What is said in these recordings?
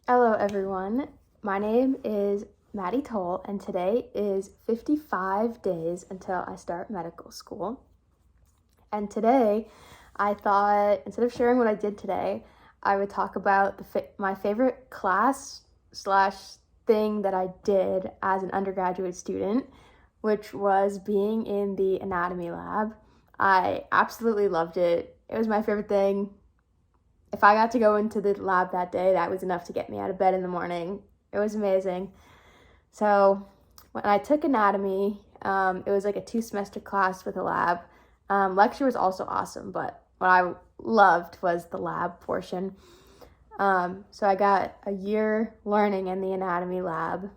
Hello everyone, my name is Maddie Toll and today is 55 days until I start medical school. And today I thought instead of sharing what I did today, I would talk about my favorite class / thing that I did as an undergraduate student, which was being in the anatomy lab. I absolutely loved it. It was my favorite thing. If I got to go into the lab that day, that was enough to get me out of bed in the morning. It was amazing. So when I took anatomy, it was like a 2-semester class with a lab. Lecture was also awesome, but what I loved was the lab portion. So I got a year learning in the anatomy lab,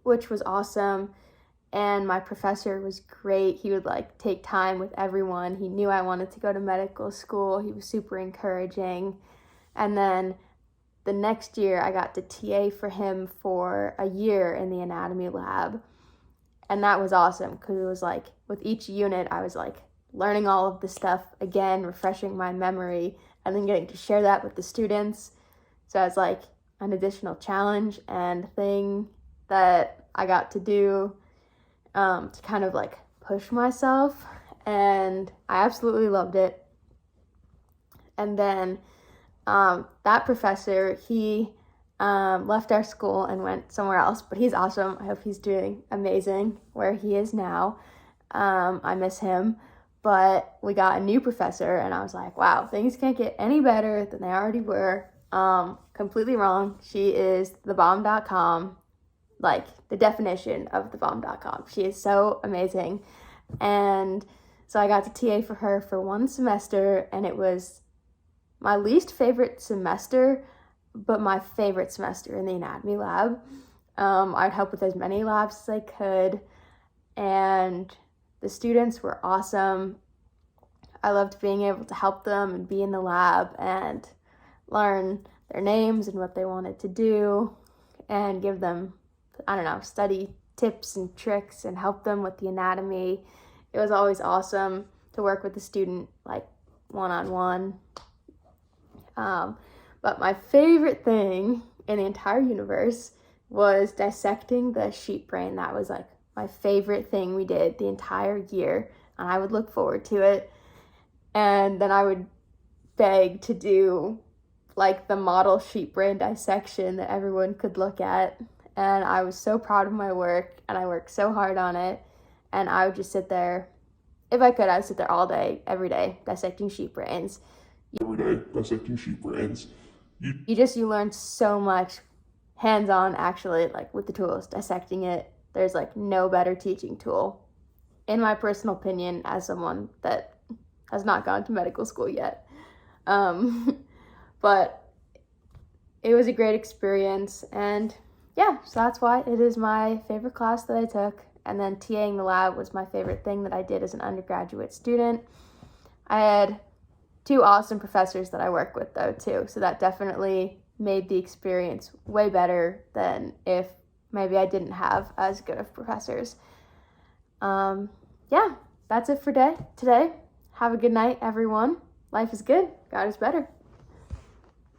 which was awesome. And my professor was great. He would take time with everyone. He knew I wanted to go to medical school. He was super encouraging. And then the next year I got to TA for him for a year in the anatomy lab. And that was awesome because it was with each unit I was learning all of the stuff again, refreshing my memory, and then getting to share that with the students. So it was an additional challenge and thing that I got to do to kind of push myself, and I absolutely loved it. And then that professor, he left our school and went somewhere else, but he's awesome. I hope he's doing amazing where he is now. I miss him, but we got a new professor and I was like, wow, things can't get any better than they already were. Completely wrong. She is thebomb.com, the definition of thebomb.com. She is so amazing. And so I got to TA for her for 1 semester, and it was my least favorite semester, but my favorite semester in the anatomy lab. I'd help with as many labs as I could, and the students were awesome. I loved being able to help them and be in the lab and learn their names and what they wanted to do and give them study tips and tricks and help them with the anatomy. It was always awesome to work with a student one-on-one. But my favorite thing in the entire universe was dissecting the sheep brain. That was my favorite thing we did the entire year, and I would look forward to it. And then I would beg to do the model sheep brain dissection that everyone could look at. And I was so proud of my work, and I worked so hard on it. And I would just sit there. If I could, I'd sit there all day, every day, dissecting sheep brains. You learn so much hands-on, actually, with the tools, dissecting it. There's no better teaching tool, in my personal opinion, as someone that has not gone to medical school yet. But it was a great experience, and yeah, so that's why it is my favorite class that I took. And then TAing the lab was my favorite thing that I did as an undergraduate student. I had 2 awesome professors that I work with, though, too. So that definitely made the experience way better than if maybe I didn't have as good of professors. Yeah, that's it for today. Have a good night, everyone. Life is good. God is better.